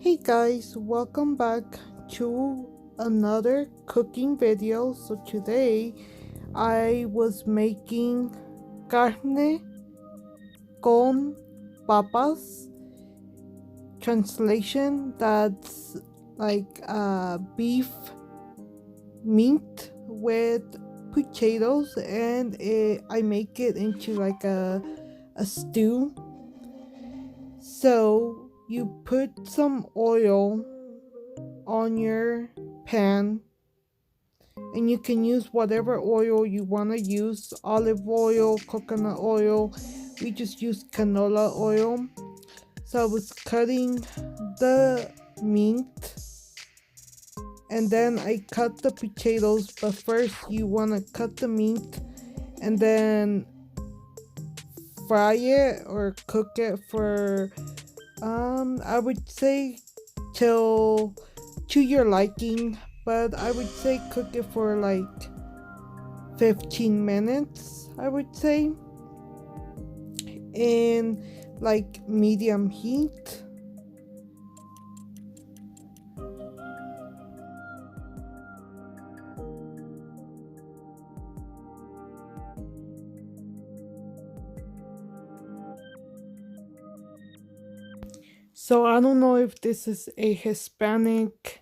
Hey guys, welcome back to another cooking video. So today I was making carne con papas. Translation, that's like beef meat with potatoes, and I make it into like a stew. So you put some oil on your pan, and you can use whatever oil you want to use: olive oil, coconut oil. We just use canola oil. So I was cutting the meat, and then I cut the potatoes. But first you want to cut the meat and then fry it or cook it for I would say till to your liking, but I would say cook it for like 15 minutes, I would say, in like medium heat. So I don't know if this is a Hispanic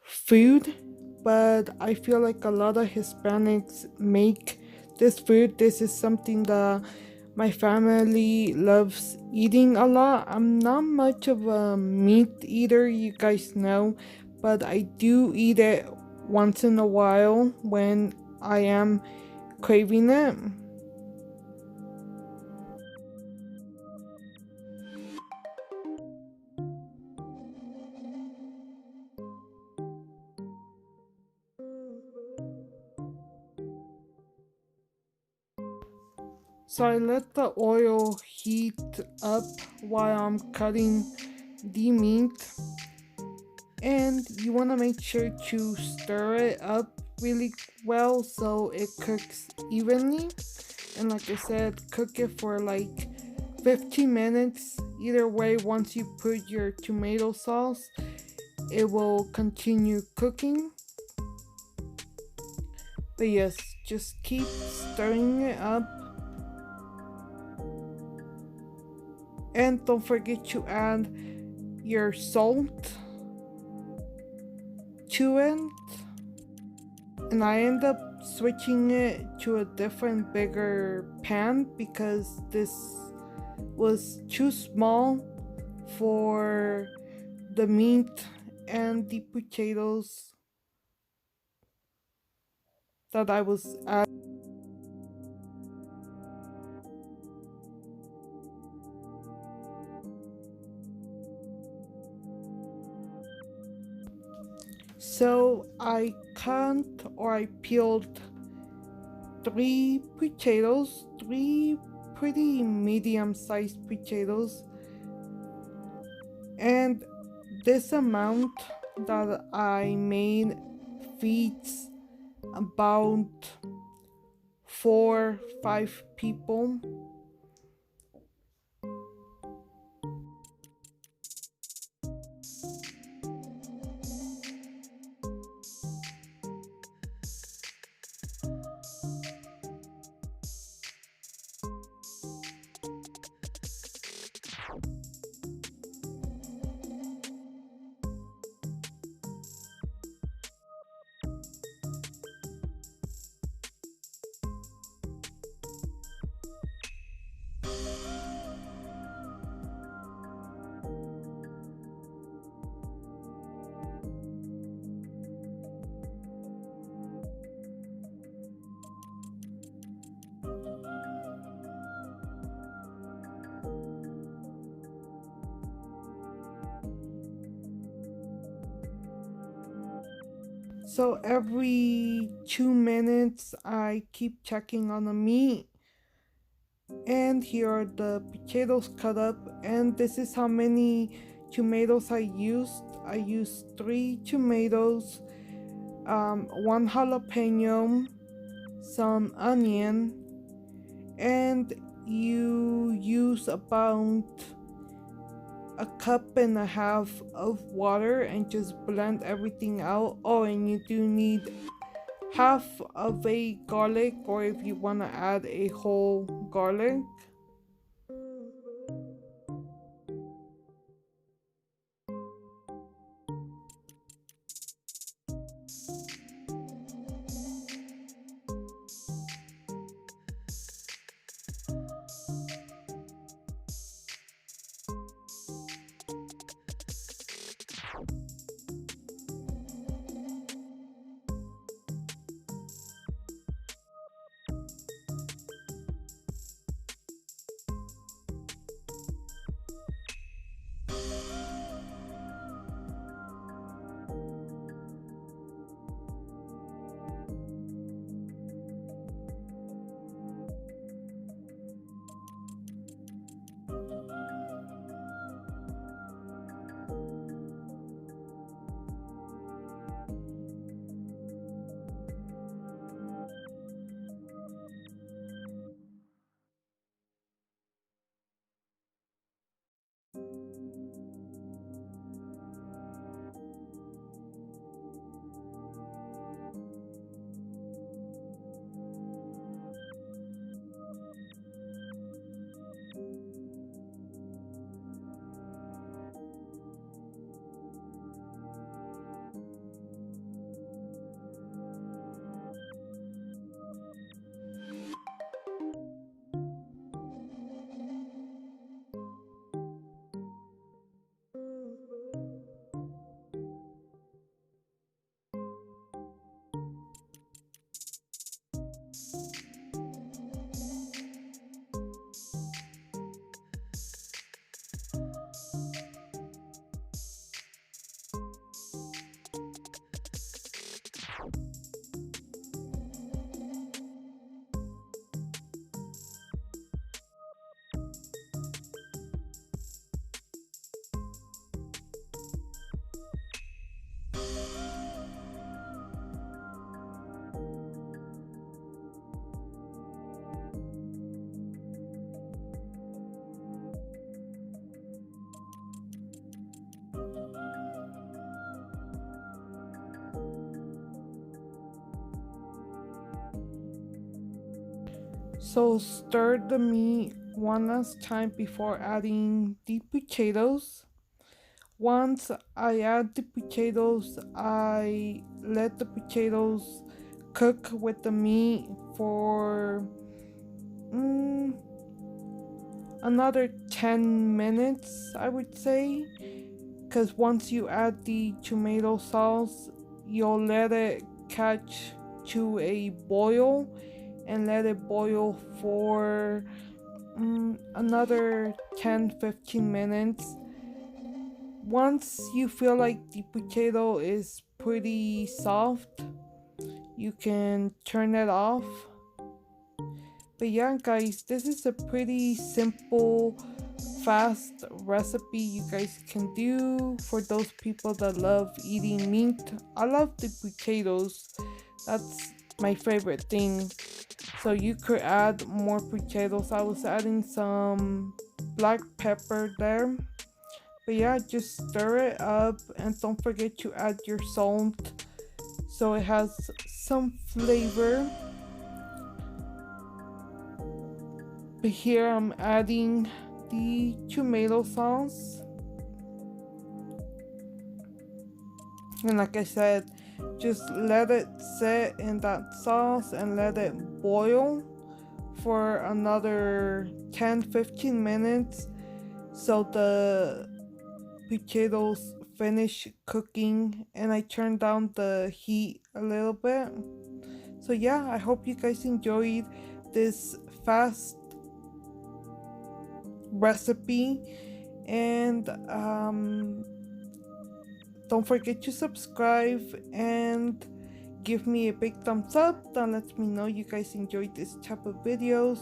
food, but I feel like a lot of Hispanics make this food. This is something that my family loves eating a lot. I'm not much of a meat eater, you guys know, but I do eat it once in a while when I am craving it. So I let the oil heat up while I'm cutting the meat, and you want to make sure to stir it up really well so it cooks evenly. And like I said, cook it for like 15 minutes. Either way, once you put your tomato sauce, it will continue cooking. But yes, just keep stirring it up. And don't forget to add your salt to it. And I end up switching it to a different bigger pan because this was too small for the meat and the potatoes that I was adding. So I peeled three potatoes, three pretty medium-sized potatoes, and this amount that I made feeds about 4-5 people. So every 2 minutes I keep checking on the meat. And here are the potatoes cut up, and this is how many tomatoes I used. I used 3 tomatoes, 1 jalapeno, some onion, and you use about a cup and a half of water and just blend everything out. Oh, and you do need half of a garlic, or if you want to add a whole garlic. So stir the meat one last time before adding the potatoes. Once I add the potatoes, I let the potatoes cook with the meat for another 10 minutes, I would say. Because once you add the tomato sauce, you'll let it catch to a boil and let it boil for another 10-15 minutes. Once you feel like the potato is pretty soft, you can turn it off. But yeah, guys, this is a pretty simple, fast recipe you guys can do for those people that love eating meat. I love the potatoes. That's my favorite thing. So you could add more potatoes. I was adding some black pepper there. But yeah, just stir it up and don't forget to add your salt so it has some flavor. But here I'm adding the tomato sauce. And like I said, just let it sit in that sauce and let it boil for another 10-15 minutes so the potatoes finish cooking, and I turn down the heat a little bit. So yeah, I hope you guys enjoyed this fast recipe, and don't forget to subscribe and give me a big thumbs up. That lets me know you guys enjoyed this type of videos.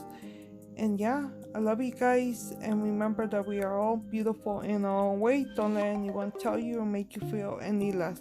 And yeah, I love you guys, and remember that we are all beautiful in our own way. Don't let anyone tell you or make you feel any less.